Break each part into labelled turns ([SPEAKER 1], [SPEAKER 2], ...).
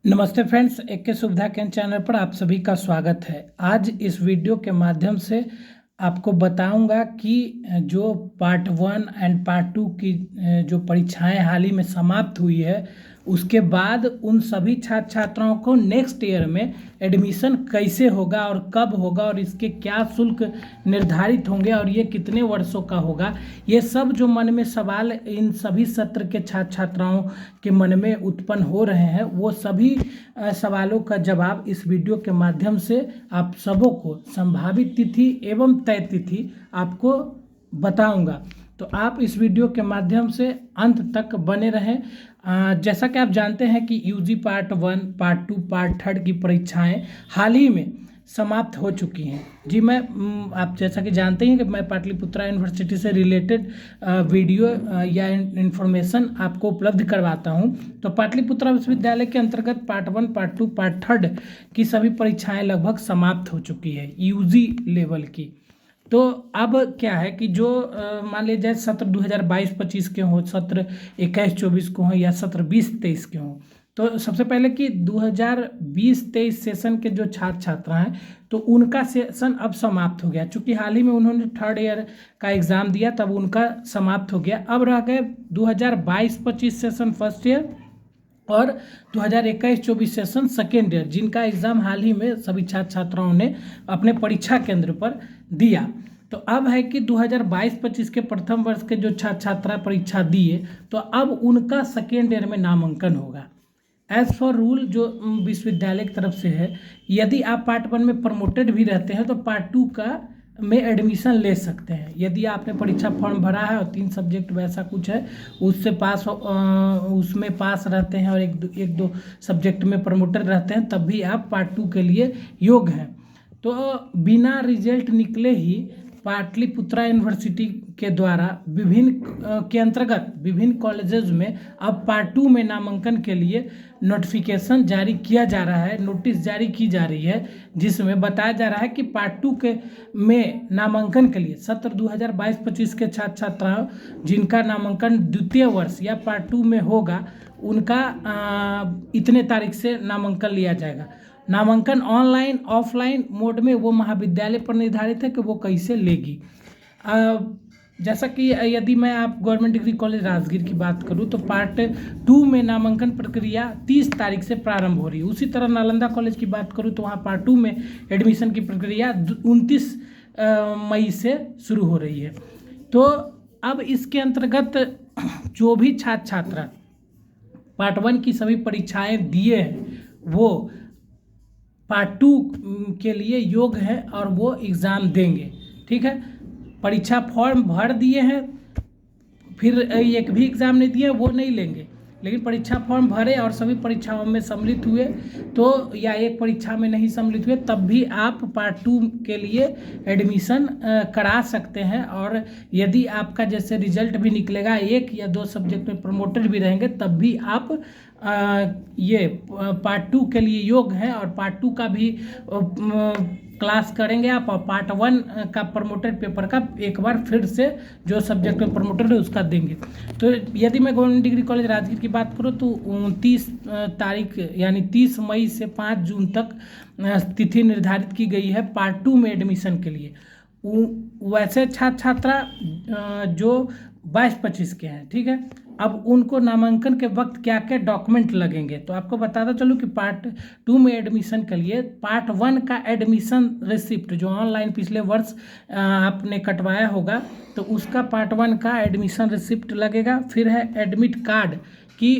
[SPEAKER 1] नमस्ते फ्रेंड्स, एक के सुविधा केंद्र चैनल पर आप सभी का स्वागत है। आज इस वीडियो के माध्यम से आपको बताऊंगा कि जो पार्ट 1 एंड पार्ट 2 की जो परीक्षाएं हाल ही में समाप्त हुई है, उसके बाद उन सभी छात्र छात्राओं को नेक्स्ट ईयर में एडमिशन कैसे होगा और कब होगा और इसके क्या शुल्क निर्धारित होंगे और ये कितने वर्षों का होगा, ये सब जो मन में सवाल इन सभी सत्र के छात्र छात्राओं के मन में उत्पन्न हो रहे हैं, वो सभी सवालों का जवाब इस वीडियो के माध्यम से आप सबों को संभावित तिथि एवं तय तिथि आपको बताऊंगा। तो आप इस वीडियो के माध्यम से अंत तक बने रहें। जैसा कि आप जानते हैं कि यूजी पार्ट 1, पार्ट 2, पार्ट 3 की परीक्षाएं हाल ही में समाप्त हो चुकी हैं। जी मैं आप जैसा कि जानते हैं कि मैं पाटलिपुत्रा यूनिवर्सिटी से रिलेटेड वीडियो या इन्फॉर्मेशन आपको उपलब्ध करवाता हूं। तो पाटलिपुत्रा विश्वविद्यालय के अंतर्गत पार्ट 1, पार्ट 2, पार्ट 3 की सभी परीक्षाएं लगभग समाप्त हो चुकी है यूजी लेवल की। तो अब क्या है कि जो मान लीजिए सत्र 2022-25 के हों, सत्र 21-24 को हों या सत्र 20-23 के हों, तो सबसे पहले कि 2020-23 सेशन के जो छात्र छात्रा हैं तो उनका सेशन अब समाप्त हो गया। चूँकि हाल ही में उन्होंने थर्ड ईयर का एग्ज़ाम दिया, तब उनका समाप्त हो गया। अब रह गए 2022-25 सेशन फर्स्ट ईयर और 2021-24 सेशन सेकेंड ईयर, जिनका एग्ज़ाम हाल ही में सभी छात्र छात्राओं ने अपने परीक्षा केंद्र पर दिया। तो अब है कि 2022-25 के प्रथम वर्ष के जो छात्र छात्रा परीक्षा दिए, तो अब उनका सेकेंड ईयर में नामांकन होगा। एज फॉर रूल जो विश्वविद्यालय की तरफ से है, यदि आप पार्ट 1 में प्रमोटेड भी रहते हैं तो पार्ट 2 का में एडमिशन ले सकते हैं। यदि आपने परीक्षा फॉर्म भरा है और 3 सब्जेक्ट वैसा कुछ है उससे उसमें पास रहते हैं और एक दो सब्जेक्ट में प्रमोटेड रहते हैं, तब भी आप पार्ट 2 के लिए योग्य हैं। तो बिना रिजल्ट निकले ही पाटलिपुत्रा यूनिवर्सिटी के द्वारा विभिन्न कॉलेजेस में अब पार्ट 2 में नामांकन के लिए नोटिफिकेशन जारी किया जा रहा है, नोटिस जारी की जा रही है, जिसमें बताया जा रहा है कि पार्ट 2 के में नामांकन के लिए सत्र 2022-25 के छात्र छात्राओं जिनका नामांकन द्वितीय वर्ष या पार्ट 2 में होगा, उनका इतने तारीख से नामांकन लिया जाएगा। नामांकन ऑनलाइन ऑफलाइन मोड में वो महाविद्यालय पर निर्धारित है कि वो कैसे लेगी। जैसा कि यदि मैं आप गवर्नमेंट डिग्री कॉलेज राजगीर की बात करूं तो पार्ट 2 में नामांकन प्रक्रिया 30 तारीख से प्रारंभ हो रही है। उसी तरह नालंदा कॉलेज की बात करूं तो वहां पार्ट 2 में एडमिशन की प्रक्रिया 29 मई से शुरू हो रही है। तो अब इसके अंतर्गत जो भी छात्र छात्रा पार्ट 1 की सभी परीक्षाएं दिए हैं वो पार्ट 2 के लिए योग्य है और वो एग्ज़ाम देंगे। ठीक है, परीक्षा फॉर्म भर दिए हैं, फिर एक भी एग्ज़ाम नहीं दिए वो नहीं लेंगे, लेकिन परीक्षा फॉर्म भरे और सभी परीक्षाओं में सम्मिलित हुए तो या एक परीक्षा में नहीं सम्मिलित हुए तब भी आप पार्ट 2 के लिए एडमिशन करा सकते हैं। और यदि आपका जैसे रिजल्ट भी निकलेगा, 1 या 2 सब्जेक्ट में प्रमोटेड भी रहेंगे, तब भी आप ये पार्ट 2 के लिए योग्य हैं और पार्ट 2 का भी क्लास करेंगे आप, और पार्ट 1 का प्रमोटेड पेपर का एक बार फिर से जो सब्जेक्ट में प्रमोटेड है उसका देंगे। तो यदि मैं गवर्नमेंट डिग्री कॉलेज राजगीर की बात करूँ तो 29 तारीख यानी 30 मई से 5 जून तक तिथि निर्धारित की गई है पार्ट 2 में एडमिशन के लिए। वैसे छात्र छात्रा जो 22-25 के हैं, ठीक है, अब उनको नामांकन के वक्त क्या क्या डॉक्यूमेंट लगेंगे तो आपको बताता चलूँ कि पार्ट 2 में एडमिशन के लिए पार्ट 1 का एडमिशन रिसिप्ट जो ऑनलाइन पिछले वर्ष आपने कटवाया होगा तो उसका पार्ट 1 का एडमिशन रिसिप्ट लगेगा। फिर है एडमिट कार्ड की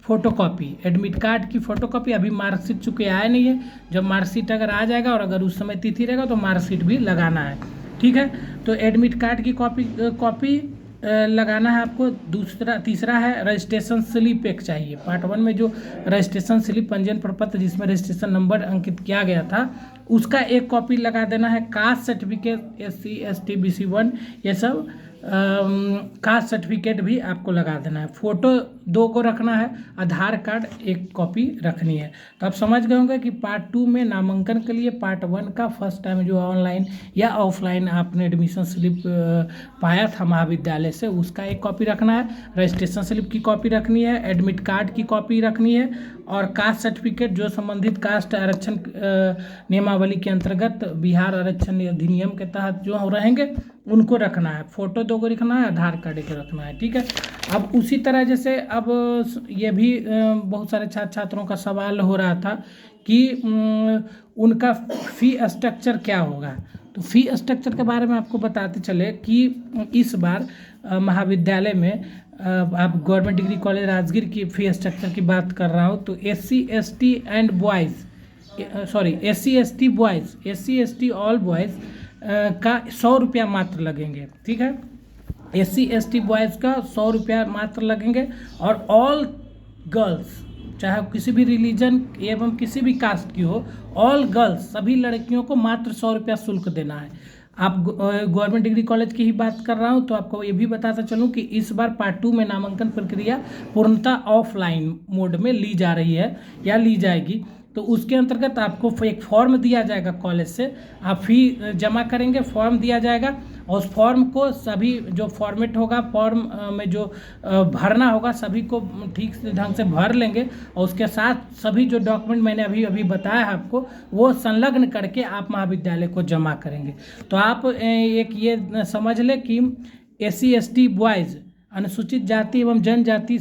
[SPEAKER 1] फ़ोटोकॉपी, एडमिट कार्ड की फ़ोटोकॉपी। अभी मार्कशीट चूँकि आया नहीं है, जब मार्कशीट अगर आ जाएगा और अगर उस समय तिथि रहेगा तो मार्कशीट भी लगाना है। ठीक है, तो एडमिट कार्ड की कॉपी लगाना है आपको। तीसरा है रजिस्ट्रेशन स्लिप एक चाहिए। पार्ट 1 में जो रजिस्ट्रेशन स्लिप पंजीयन प्रपत्र जिसमें रजिस्ट्रेशन नंबर अंकित किया गया था उसका एक कॉपी लगा देना है। Caste certificate SC ST BC 1 ये सब कास्ट सर्टिफिकेट भी आपको लगा देना है। फ़ोटो 2 को रखना है, आधार कार्ड 1 कॉपी रखनी है। तो आप समझ गए होंगे कि पार्ट 2 में नामांकन के लिए पार्ट 1 का फर्स्ट टाइम जो ऑनलाइन या ऑफलाइन आपने एडमिशन स्लिप पाया था महाविद्यालय से, उसका 1 कॉपी रखना है, रजिस्ट्रेशन स्लिप की कॉपी रखनी है, एडमिट कार्ड की कॉपी रखनी है, और कास्ट सर्टिफिकेट जो संबंधित कास्ट आरक्षण नियमावली के अंतर्गत बिहार आरक्षण अधिनियम के तहत जो रहेंगे उनको रखना है। फ़ोटो 2 को रखना है, आधार कार्ड 1 रखना है, ठीक है। अब उसी तरह जैसे अब ये भी बहुत सारे छात्र छात्रों का सवाल हो रहा था कि उनका फ़ी स्ट्रक्चर क्या होगा। तो फ़ी स्ट्रक्चर के बारे में आपको बताते चले कि इस बार महाविद्यालय में आप गवर्नमेंट डिग्री कॉलेज राजगीर की फ़ी स्ट्रक्चर की बात कर रहा हूँ। तो SC ST and boys, sorry SC ST boys, SC ST all boys का 100 रुपया मात्र लगेंगे, ठीक है। SC ST बॉयज़ का 100 रुपया मात्र लगेंगे, और ऑल गर्ल्स, चाहे किसी भी रिलीजन एवं किसी भी कास्ट की हो, ऑल गर्ल्स सभी लड़कियों को मात्र 100 रुपया शुल्क देना है। आप गवर्नमेंट डिग्री कॉलेज की ही बात कर रहा हूँ, तो आपको ये भी बताता चलूँ कि इस बार पार्ट 2 में नामांकन प्रक्रिया पूर्णतः ऑफलाइन मोड में ली जा रही है या ली जाएगी। तो उसके अंतर्गत आपको एक फॉर्म दिया जाएगा कॉलेज से, आप फ़ी जमा करेंगे, फॉर्म दिया जाएगा, और उस फॉर्म को सभी जो फॉर्मेट होगा फॉर्म में जो भरना होगा सभी को ठीक से ढंग से भर लेंगे, और उसके साथ सभी जो डॉक्यूमेंट मैंने अभी बताया है आपको वो संलग्न करके आप महाविद्यालय को जमा करेंगे। तो आप एक ये समझ लें कि SC ST बॉयज़, अनुसूचित जाति एवं जनजाति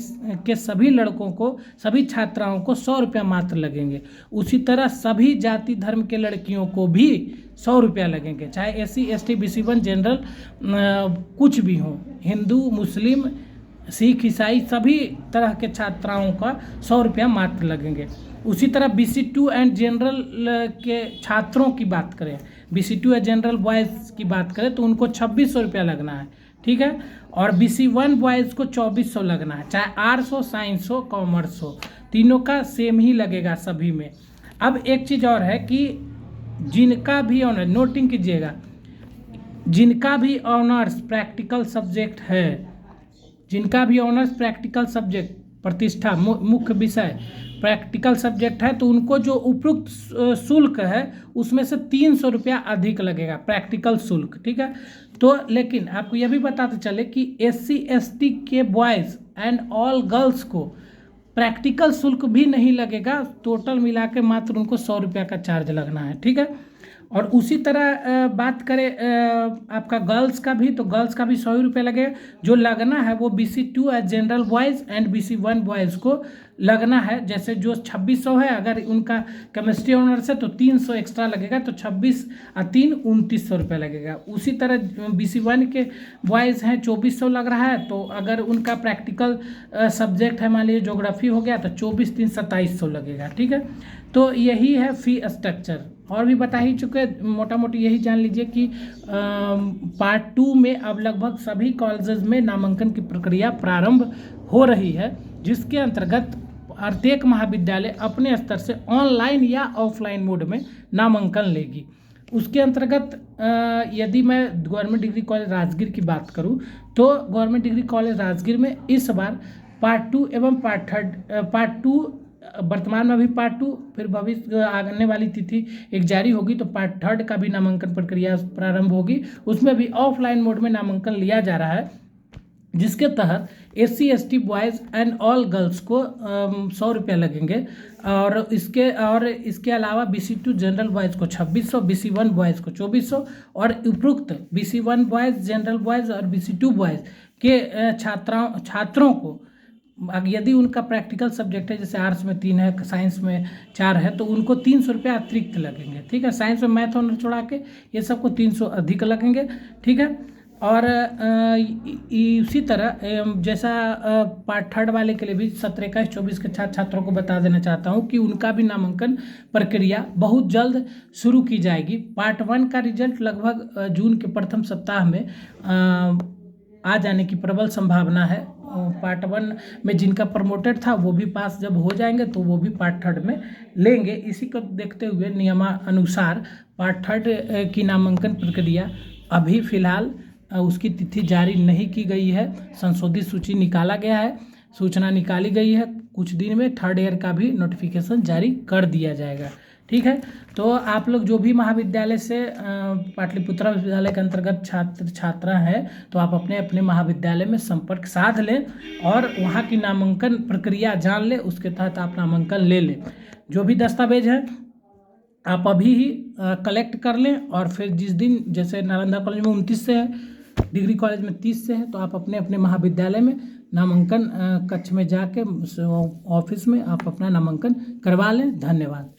[SPEAKER 1] के सभी लड़कों को, सभी छात्राओं को 100 रुपया मात्र लगेंगे। उसी तरह सभी जाति धर्म के लड़कियों को भी 100 रुपया लगेंगे, चाहे SC ST BC1 जनरल कुछ भी हो, हिंदू मुस्लिम सिख ईसाई सभी तरह के छात्राओं का 100 रुपया मात्र लगेंगे। उसी तरह BC2 एंड जनरल के छात्रों की बात करें, BC2 या जनरल बॉयज़ की बात करें तो उनको 2600 रुपया लगना है, ठीक है। और BC1 बॉयज़ को 2400 लगना है, चाहे आर्ट्स हो, साइंस हो, कॉमर्स हो, तीनों का सेम ही लगेगा सभी में। अब एक चीज़ और है कि जिनका भी ऑनर, नोटिंग कीजिएगा, जिनका भी ऑनर्स प्रैक्टिकल सब्जेक्ट है, जिनका भी ऑनर्स प्रैक्टिकल सब्जेक्ट प्रतिष्ठा मुख्य विषय प्रैक्टिकल सब्जेक्ट है, तो उनको जो उपयुक्त शुल्क है उसमें से 300 रुपया अधिक लगेगा प्रैक्टिकल शुल्क, ठीक है। तो लेकिन आपको यह भी बताते चले कि SC ST के बॉयज़ एंड ऑल गर्ल्स को प्रैक्टिकल शुल्क भी नहीं लगेगा, टोटल मिला के मात्र उनको 100 रुपया का चार्ज लगना है, ठीक है। और उसी तरह बात करें आपका गर्ल्स का भी, तो गर्ल्स का भी 100 रुपये लगेगा। जो लगना है वो BC2 general boys and BC1 boys को लगना है। जैसे जो 2600 है, अगर उनका केमिस्ट्री ऑनर्स है तो 300 एक्स्ट्रा लगेगा, तो 26 और 3 2900 रुपये लगेगा। उसी तरह BC1 के बॉयज़ हैं 2400 लग रहा है, तो अगर उनका प्रैक्टिकल सब्जेक्ट है मान लीजिए ज्योग्राफी हो गया तो 24 3 2700 लगेगा, ठीक है। तो यही है फ़ी स्ट्रक्चर, और भी बता ही चुके, मोटा मोटी यही जान लीजिए कि पार्ट 2 में अब लगभग सभी कॉलेजेस में नामांकन की प्रक्रिया प्रारंभ हो रही है, जिसके अंतर्गत प्रत्येक महाविद्यालय अपने स्तर से ऑनलाइन या ऑफलाइन मोड में नामांकन लेगी। उसके अंतर्गत यदि मैं गवर्नमेंट डिग्री कॉलेज राजगीर की बात करूं तो गवर्नमेंट डिग्री कॉलेज राजगीर में इस बार पार्ट 2 एवं पार्ट 2 वर्तमान में अभी पार्ट 2, फिर भविष्य आने वाली तिथि एक जारी होगी तो पार्ट 3 का भी नामांकन प्रक्रिया प्रारंभ होगी। उसमें भी ऑफलाइन मोड में नामांकन लिया जा रहा है, जिसके तहत SC ST boys and all girls को 100 रुपया लगेंगे, और इसके अलावा BC2 जनरल बॉयज़ को 2600, BC1 बॉयज़ को 2400, और उपरोक्त BC1 बॉयज़, जनरल बॉयज़ और BC2 बॉयज़ के छात्रों को यदि उनका प्रैक्टिकल सब्जेक्ट है, जैसे आर्ट्स में 3 है, साइंस में 4 है, तो उनको 300 रुपया अतिरिक्त लगेंगे, ठीक है। साइंस में मैथ ऑनर छोड़ा के ये सबको 300 अधिक लगेंगे, ठीक है। और इसी तरह जैसा पार्ट 3 वाले के लिए भी 17, 21, 24 के छात्रों को बता देना चाहता हूँ कि उनका भी नामांकन प्रक्रिया बहुत जल्द शुरू की जाएगी। पार्ट 1 का रिजल्ट लगभग जून के प्रथम सप्ताह में आ जाने की प्रबल संभावना है। पार्ट 1 में जिनका प्रमोटेड था वो भी पास जब हो जाएंगे तो वो भी पार्ट 3 में लेंगे। इसी को देखते हुए नियमानुसार पार्ट 3 की नामांकन प्रक्रिया अभी फ़िलहाल उसकी तिथि जारी नहीं की गई है। संशोधित सूची निकाला गया है, सूचना निकाली गई है। कुछ दिन में थर्ड ईयर का भी नोटिफिकेशन जारी कर दिया जाएगा। ठीक है, तो आप लोग जो भी महाविद्यालय से पाटलिपुत्रा विश्वविद्यालय के अंतर्गत छात्र छात्रा हैं, तो आप अपने अपने महाविद्यालय में संपर्क साध लें और वहाँ की नामांकन प्रक्रिया जान लें, उसके तहत आप नामांकन ले लें। जो भी दस्तावेज है आप अभी ही कलेक्ट कर लें, और फिर जिस दिन, जैसे नालंदा कॉलेज में 29 से है, डिग्री कॉलेज में 30 से है, तो आप अपने अपने महाविद्यालय में नामांकन कक्ष में जाके ऑफिस में आप अपना नामांकन करवा लें। धन्यवाद।